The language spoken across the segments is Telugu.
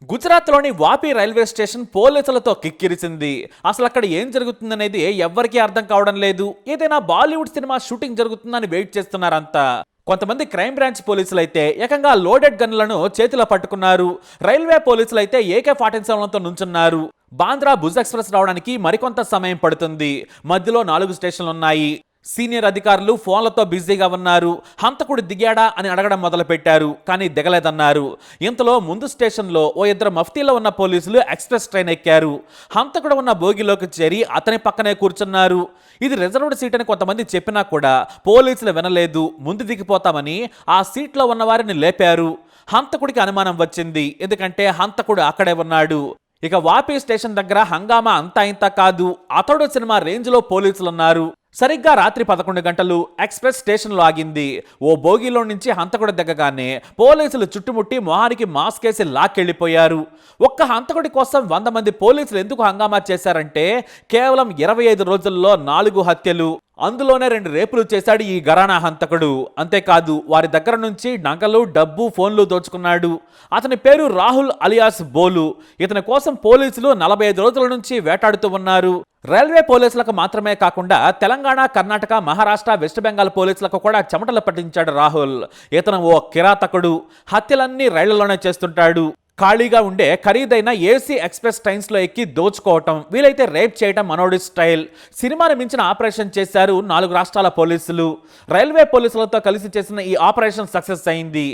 గుజరాత్లోని వాపి రైల్వే స్టేషన్ పోలీసులతో కిక్కిరిసింది. అసలు అక్కడ ఏం జరుగుతుందనేది ఎవ్వరికీ అర్థం కావడం లేదు. ఏదైనా బాలీవుడ్ సినిమా షూటింగ్ జరుగుతుందని వెయిట్ చేస్తున్నారంతా. కొంతమంది క్రైమ్ బ్రాంచ్ పోలీసులు అయితే ఏకంగా లోడెడ్ గన్లను చేతిలో పట్టుకున్నారు. రైల్వే పోలీసులు అయితే AK-47తో నుంచున్నారు. బాంద్రా భుజ్ ఎక్స్ప్రెస్ రావడానికి మరికొంత సమయం పడుతుంది. మధ్యలో 4 స్టేషన్లున్నాయి. సీనియర్ అధికారులు ఫోన్లతో బిజీగా ఉన్నారు. హంతకుడు దిగాడా అని అడగడం మొదలుపెట్టారు, కానీ దిగలేదన్నారు. ఇంతలో ముందు స్టేషన్లో ఓ ఇద్దరు మఫ్తీలో ఉన్న పోలీసులు ఎక్స్ప్రెస్ ట్రైన్ ఎక్కారు. హంతకుడు ఉన్న బోగిలోకి చేరి అతని పక్కనే కూర్చున్నారు. ఇది రిజర్వ్డ్ సీట్ అని కొంతమంది చెప్పినా కూడా పోలీసులు వినలేదు. ముందు దిగిపోతామని ఆ సీట్లో ఉన్న వారిని లేపారు. హంతకుడికి అనుమానం వచ్చింది, ఎందుకంటే హంతకుడు అక్కడే ఉన్నాడు. ఇక వాపి స్టేషన్ దగ్గర హంగామా అంతా ఇంత కాదు. అతడు సినిమా రేంజ్లో పోలీసులున్నారు. సరిగ్గా రాత్రి 11 గంటలు ఎక్స్ప్రెస్ స్టేషన్లో ఆగింది. ఓ బోగిలో నుంచి హంతకుడు దిగగానే పోలీసులు చుట్టుముట్టి మొహానికి మాస్క్ వేసి లాక్కెళ్ళిపోయారు. ఒక్క హంతకుడి కోసం 100 మంది పోలీసులు ఎందుకు హంగామా చేశారంటే కేవలం 25 రోజుల్లో 4 హత్యలు, అందులోనే 2 రేపులు చేశాడు ఈ ఘరానా హంతకుడు. అంతేకాదు వారి దగ్గర నుంచి నగలు, డబ్బు, ఫోన్లు దోచుకున్నాడు. అతని పేరు రాహుల్ అలియాస్ బోలు. ఇతని కోసం పోలీసులు 45 రోజుల నుంచి వేటాడుతూ ఉన్నారు. రైల్వే పోలీసులకు మాత్రమే కాకుండా తెలంగాణ, కర్ణాటక, మహారాష్ట్ర, వెస్ట్ బెంగాల్ పోలీసులకు కూడా చెమటలు పట్టించాడు రాహుల్. ఇతను ఓ కిరాతకుడు. హత్యలన్నీ రైళ్లలోనే చేస్తుంటాడు. ఖాళీగా ఉండే ఖరీదైన ఏసీ ఎక్స్ప్రెస్ ట్రైన్స్లో ఎక్కి దోచుకోవటం, వీలైతే రేప్ చేయటం మనోడి స్టైల్. సినిమాను మించిన ఆపరేషన్ చేశారు 4 రాష్ట్రాల పోలీసులు. రైల్వే పోలీసులతో కలిసి చేసిన ఈ ఆపరేషన్ సక్సెస్ అయింది.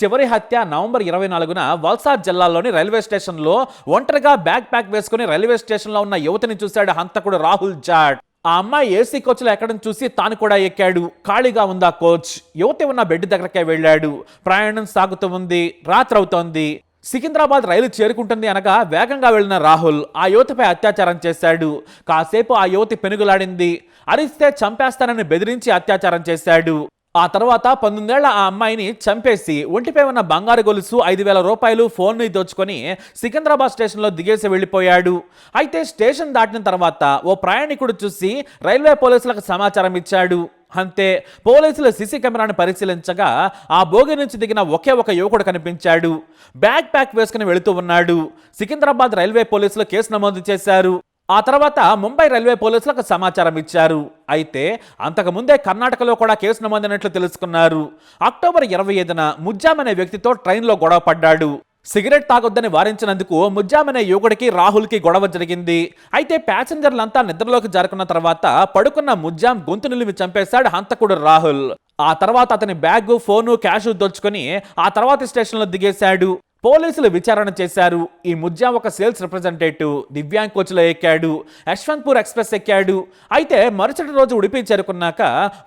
చివరి హత్య నవంబర్ 24న వల్సాద్ జిల్లాలోని రైల్వే స్టేషన్లో ఒంటరిగా బ్యాగ్ ప్యాక్ వేసుకుని రైల్వే స్టేషన్లో ఉన్న యువతిని చూశాడు హంతకుడు రాహుల్ జాట్. ఆ అమ్మాయి ఏసీ కోచ్లో ఎక్కడం చూసి తాను కూడా ఎక్కాడు. ఖాళీగా ఉందా కోచ్. యువతి ఉన్న బెడ్ దగ్గరకే వెళ్ళాడు. ప్రయాణం సాగుతూ ఉంది. రాత్రవుతోంది. సికింద్రాబాద్ రైలు చేరుకుంటుంది అనగా వేగంగా వెళ్లిన రాహుల్ ఆ యువతిపై అత్యాచారం చేశాడు. కాసేపు ఆ యువతి పెనుగులాడింది. అరిస్తే చంపేస్తానని బెదిరించి అత్యాచారం చేశాడు. ఆ తర్వాత 19 ఏళ్ల ఆ అమ్మాయిని చంపేసి ఒంటిపై ఉన్న బంగారు గొలుసు, 5,000 రూపాయలు, ఫోన్ని దోచుకొని సికింద్రాబాద్ స్టేషన్లో దిగేసి వెళ్ళిపోయాడు. అయితే స్టేషన్ దాటిన తర్వాత ఓ ప్రయాణికుడు చూసి రైల్వే పోలీసులకు సమాచారం ఇచ్చాడు. అంతే, పోలీసులు సీసీ కెమెరాను పరిశీలించగా ఆ బోగి నుంచి దిగిన ఒకే ఒక యువకుడు కనిపించాడు. బ్యాగ్ ప్యాక్ వేసుకుని వెళుతూ ఉన్నాడు. సికింద్రాబాద్ రైల్వే పోలీసులు కేసు నమోదు చేశారు. ఆ తర్వాత ముంబై రైల్వే పోలీసులకు సమాచారం ఇచ్చారు. అయితే అంతకుముందే కర్ణాటకలో కూడా కేసు నమోదైనట్లు తెలుసుకున్నారు. అక్టోబర్ 25న ముజ్జామ్ అనే వ్యక్తితో ట్రైన్లో గొడవ పడ్డాడు. సిగరెట్ తాగొద్దని వారించినందుకు ముజ్జామ్ అనే యువకుడికి రాహుల్కి గొడవ జరిగింది. అయితే ప్యాసింజర్లంతా నిద్రలోకి జారుకున్న తర్వాత పడుకున్న ముజ్జామ్ గొంతు నిలిమి చంపేశాడు హంతకుడు రాహుల్. ఆ తర్వాత అతని బ్యాగు, ఫోను, క్యాషు దోచుకొని ఆ తర్వాత స్టేషన్లో దిగేశాడు. పోలీసులు విచారణ చేశారు. ఈ ముజ్జామ్ ఒక సేల్స్ రిప్రజెంటేటివ్. దివ్యాంగ్ కోచ్లో ఎక్కాడు. యశ్వంత్పూర్ ఎక్స్ప్రెస్ ఎక్కాడు. అయితే మరుసటి రోజు ఉడిపి చేరుకున్నాక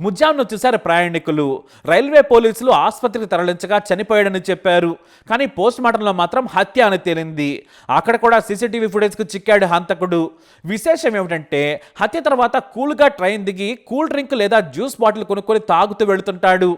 ముజ్జామ్ను చూశారు ప్రయాణికులు. రైల్వే పోలీసులు ఆసుపత్రికి తరలించగా చనిపోయాడని చెప్పారు. కానీ పోస్ట్ మార్టంలో మాత్రం హత్య అని తేలింది. అక్కడ కూడా సీసీటీవీ ఫుటేజ్కు చిక్కాడు హంతకుడు. విశేషం ఏమిటంటే హత్య తర్వాత కూల్గా ట్రైన్ దిగి కూల్ డ్రింక్ లేదా జ్యూస్ బాటిల్ కొనుక్కొని తాగుతూ వెళుతుంటాడు.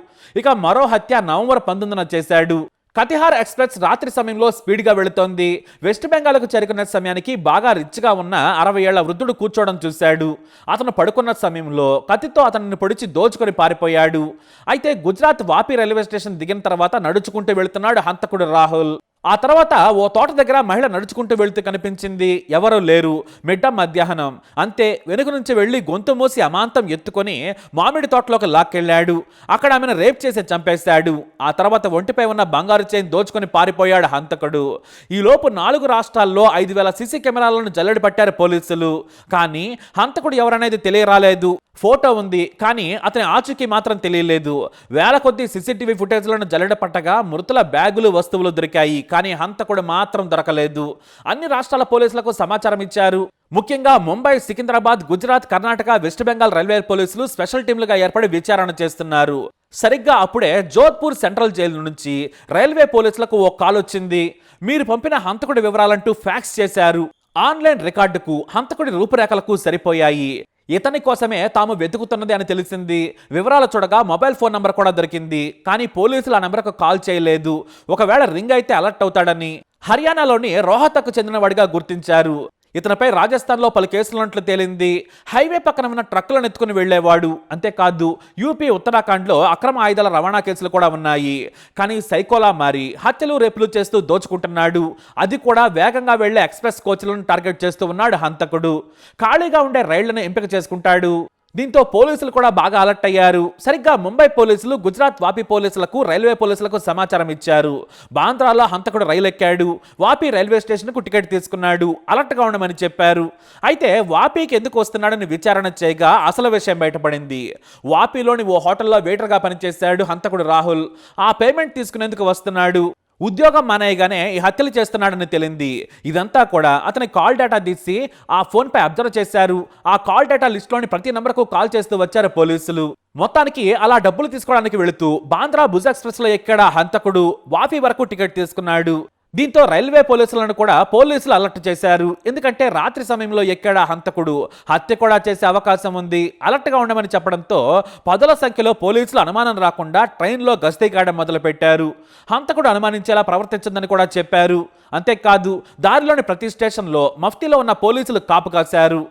ఇక మరో హత్య నవంబర్ 19న చేశాడు. కతిహార్ ఎక్స్ప్రెస్ రాత్రి సమయంలో స్పీడ్గా వెళుతోంది. వెస్ట్ బెంగాల్కు చేరుకున్న సమయానికి బాగా రిచ్గా ఉన్న 60 ఏళ్ల వృద్ధుడు కూర్చోవడం చూశాడు. అతను పడుకున్న సమయంలో కత్తితో అతనిని పొడిచి దోచుకొని పారిపోయాడు. అయితే గుజరాత్ వాపి రైల్వే స్టేషన్ దిగిన తర్వాత నడుచుకుంటూ వెళుతున్నాడు హంతకుడు రాహుల్. ఆ తర్వాత ఓ తోట దగ్గర మహిళ నడుచుకుంటూ వెళుతూ కనిపించింది. ఎవరూ లేరు. మిడ్డ మధ్యాహ్నం. అంతే, వెనుక నుంచి వెళ్లి గొంతు మూసి అమాంతం ఎత్తుకొని మామిడి తోటలోకి లాక్కెళ్ళాడు. అక్కడ ఆమెను రేప్ చేసి చంపేశాడు. ఆ తర్వాత ఒంటిపై ఉన్న బంగారు చైన్ దోచుకొని పారిపోయాడు హంతకుడు. ఈలోపు 4 రాష్ట్రాల్లో 5,000 సీసీ కెమెరాలను జల్లెడ పట్టారు పోలీసులు. కానీ హంతకుడు ఎవరనేది తెలియరాలేదు. ఫోటో ఉంది, కానీ అతని ఆచూకీ మాత్రం తెలియలేదు. వేల కొద్ది సీసీటీవీ ఫుటేజ్లను జల్లెడ పట్టగా మృతుల బ్యాగులు, వస్తువులు దొరికాయి. కానీ హంతకుడు మాత్రం దొరకలేదు. అన్ని రాష్ట్రాల పోలీసులకు సమాచారం ఇచ్చారు. ముఖ్యంగా ముంబై, సికింద్రాబాద్, గుజరాత్, కర్ణాటక, వెస్ట్ బెంగాల్ రైల్వే పోలీసులు స్పెషల్ టీంలుగా ఏర్పడి విచారణ చేస్తున్నారు. సరిగ్గా అప్పుడే జోధ్పూర్ సెంట్రల్ జైలు నుంచి రైల్వే పోలీసులకు ఓ కాల్ వచ్చింది. మీరు పంపిన హంతకుడి వివరాలంటూ ఫ్యాక్స్ చేశారు. ఆన్లైన్ రికార్డుకు హంతకుడి రూపురేఖలకు సరిపోయాయి. ఇతని కోసమే తాము వెతుకుతున్నది అని తెలిసింది. వివరాలు చూడగా మొబైల్ ఫోన్ నంబర్ కూడా దొరికింది. కానీ పోలీసులు ఆ నెంబర్కు కాల్ చేయలేదు. ఒకవేళ రింగ్ అయితే అలర్ట్ అవుతాడని హర్యానాలోని రోహతకు చెందినవాడిగా గుర్తించారు. ఇతనిపై రాజస్థాన్లో పలు కేసులున్నట్లు తేలింది. హైవే పక్కన ఉన్న ట్రక్కులను ఎత్తుకుని వెళ్లేవాడు. అంతేకాదు యూపీ, ఉత్తరాఖండ్లో అక్రమ ఆయుధాల రవాణా కేసులు కూడా ఉన్నాయి. కానీ సైకోలా మారి హత్యలు, రేపులు చేస్తూ దోచుకుంటున్నాడు. అది కూడా వేగంగా వెళ్లే ఎక్స్ప్రెస్ కోచ్లను టార్గెట్ చేస్తూ ఉన్నాడు హంతకుడు. ఖాళీగా ఉండే రైళ్లను ఎంపిక చేసుకుంటాడు. దీంతో పోలీసులు కూడా బాగా అలర్ట్ అయ్యారు. సరిగ్గా ముంబై పోలీసులు, గుజరాత్ వాపీ పోలీసులకు, రైల్వే పోలీసులకు సమాచారం ఇచ్చారు. బాంద్రాలో హంతకుడు రైలు ఎక్కాడు. వాపీ రైల్వే స్టేషన్కు టికెట్ తీసుకున్నాడు. అలర్ట్గా ఉండమని చెప్పారు. అయితే వాపీకి ఎందుకు వస్తున్నాడని విచారణ చేయగా అసలు విషయం బయటపడింది. వాపీలోని ఓ హోటల్లో వెయిటర్గా పనిచేశాడు హంతకుడు రాహుల్. ఆ పేమెంట్ తీసుకునేందుకు వస్తున్నాడు. ఉద్యోగం మానేయగానే ఈ హత్యలు చేస్తున్నాడని తెలింది. ఇదంతా కూడా అతని కాల్ డేటా తీసి ఆ ఫోన్పై అబ్జర్వ్ చేశారు. ఆ కాల్ డేటా లిస్టులోని ప్రతి నంబర్కు కాల్ చేస్తూ వచ్చారు పోలీసులు. మొత్తానికి అలా డబ్బులు తీసుకోవడానికి వెళుతూ బాంద్రా భుజ్ ఎక్స్ప్రెస్ లో ఎక్కడ హంతకుడు వాపీ వరకు టికెట్ తీసుకున్నాడు. దీంతో రైల్వే పోలీసులను కూడా పోలీసులు అలర్ట్ చేశారు. ఎందుకంటే రాత్రి సమయంలో ఎక్కడ హంతకుడు హత్య కూడా చేసే అవకాశం ఉంది. అలర్ట్గా ఉండమని చెప్పడంతో పదుల సంఖ్యలో పోలీసులు అనుమానం రాకుండా ట్రైన్లో గస్తీ కాయడం మొదలుపెట్టారు. హంతకుడు అనుమానించేలా ప్రవర్తించిందని కూడా చెప్పారు. అంతేకాదు దారిలోని ప్రతి స్టేషన్లో మఫ్తీలో ఉన్న పోలీసులు కాపు కాశారు.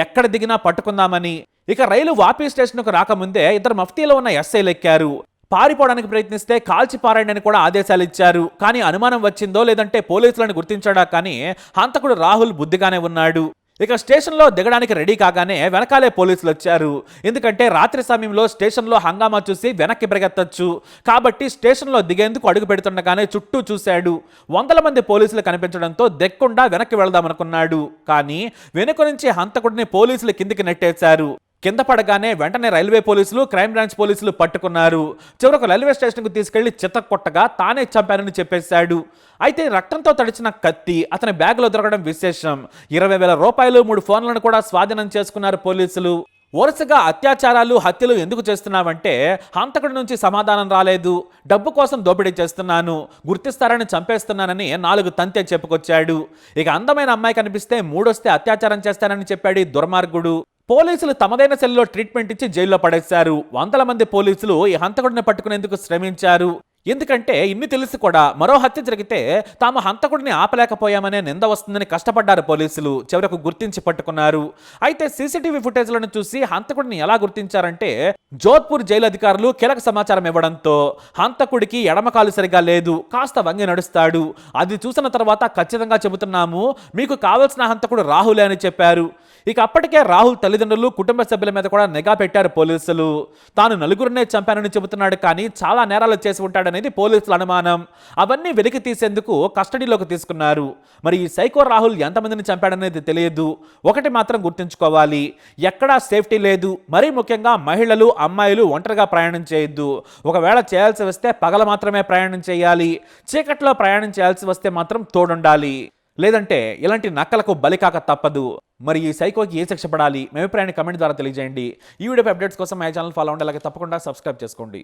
ఎక్కడ దిగినా పట్టుకుందామని. ఇక రైలు వాపీ స్టేషన్కు రాకముందే ఇద్దరు మఫ్తీలో ఉన్న ఎస్ఐలు ఎక్కారు. పారిపోవడానికి ప్రయత్నిస్తే కాల్చి పారాయణని కూడా ఆదేశాలు ఇచ్చారు. కానీ అనుమానం వచ్చిందో లేదంటే పోలీసులను గుర్తించాడా కానీ హంతకుడు రాహుల్ బుద్ధిగానే ఉన్నాడు. ఇక స్టేషన్లో దిగడానికి రెడీ కాగానే వెనకాలే పోలీసులు వచ్చారు. ఎందుకంటే రాత్రి సమయంలో స్టేషన్లో హంగామా చూసి వెనక్కి బ్రగెత్తచ్చు. కాబట్టి స్టేషన్లో దిగేందుకు అడుగు పెడుతుండగానే చుట్టూ చూశాడు. వందల మంది పోలీసులు కనిపించడంతో దెక్కుండా వెనక్కి వెళదామనుకున్నాడు. కానీ వెనుక నుంచి హంతకుడిని పోలీసులు కిందికి నెట్టేశారు. కింద పడగానే వెంటనే రైల్వే పోలీసులు, క్రైమ్ బ్రాంచ్ పోలీసులు పట్టుకున్నారు. చివరకు రైల్వే స్టేషన్కు తీసుకెళ్లి చితక్కొట్టగా తానే చంపానని చెప్పేశాడు. అయితే రక్తంతో తడిచిన కత్తి అతని బ్యాగులో దొరకడం విశేషం. 20,000 రూపాయలు, 3 ఫోన్లను కూడా స్వాధీనం చేసుకున్నారు పోలీసులు. వరుసగా అత్యాచారాలు, హత్యలు ఎందుకు చేస్తున్నావంటే హంతకుడి నుంచి సమాధానం రాలేదు. డబ్బు కోసం దోపిడీ చేస్తున్నాను, గుర్తిస్తారని చంపేస్తున్నానని 4 తంతే చెప్పుకొచ్చాడు. ఇక అందమైన అమ్మాయి కనిపిస్తే మూడొస్తే అత్యాచారం చేస్తానని చెప్పాడు దుర్మార్గుడు. పోలీసులు తమదైన సెల్లో ట్రీట్మెంట్ ఇచ్చి జైల్లో పడేశారు. వందల మంది పోలీసులు ఈ హంతకుడిని పట్టుకునేందుకు శ్రమించారు. ఎందుకంటే ఇన్ని తెలిసి కూడా మరో హత్య జరిగితే తాము హంతకుడిని ఆపలేకపోయామనే నింద వస్తుందని కష్టపడ్డారు పోలీసులు. చివరకు గుర్తించి పట్టుకున్నారు. అయితే సీసీటీవీ ఫుటేజ్లను చూసి హంతకుడిని ఎలా గుర్తించారంటే జోధ్పూర్ జైలు అధికారులు కీలక సమాచారం ఇవ్వడంతో హంతకుడికి ఎడమకాలు సరిగా లేదు, కాస్త వంగి నడుస్తాడు. అది చూసిన తర్వాత ఖచ్చితంగా చెబుతున్నాము, మీకు కావలసిన హంతకుడు రాహులే అని చెప్పారు. ఇక అప్పటికే రాహుల్ తల్లిదండ్రులు, కుటుంబ సభ్యుల మీద కూడా నిఘా పెట్టారు పోలీసులు. తాను నలుగురినే చంపానని చెబుతున్నాడు కానీ చాలా నేరాలు చేసి ఉంటాడనేది పోలీసుల అనుమానం. అవన్నీ వెలికి తీసేందుకు కస్టడీలోకి తీసుకున్నారు. మరి ఈ సైకో రాహుల్ ఎంతమందిని చంపాడనేది తెలియదు. ఒకటి మాత్రం గుర్తుంచుకోవాలి, ఎక్కడా సేఫ్టీ లేదు. మరీ ముఖ్యంగా మహిళలు, అమ్మాయిలు ఒంటరిగా ప్రయాణం చేయొద్దు. ఒకవేళ చేయాల్సి వస్తే పగల మాత్రమే ప్రయాణం చేయాలి. చీకట్లో ప్రయాణం చేయాల్సి వస్తే మాత్రం తోడుండాలి. లేదంటే ఇలాంటి నక్కలకు బలికాక తప్పదు. మరి ఈ సైకోకి ఏ శిక్ష పడాలి? మీ అభిప్రాయాన్ని కమెంట్ ద్వారా తెలియజేయండి. ఈ వీడియో అప్డేట్స్ కోసం మా ఛానల్ ఫాలో అవ్వండి. అలాగే తప్పకుండా సబ్స్క్రైబ్ చేసుకోండి.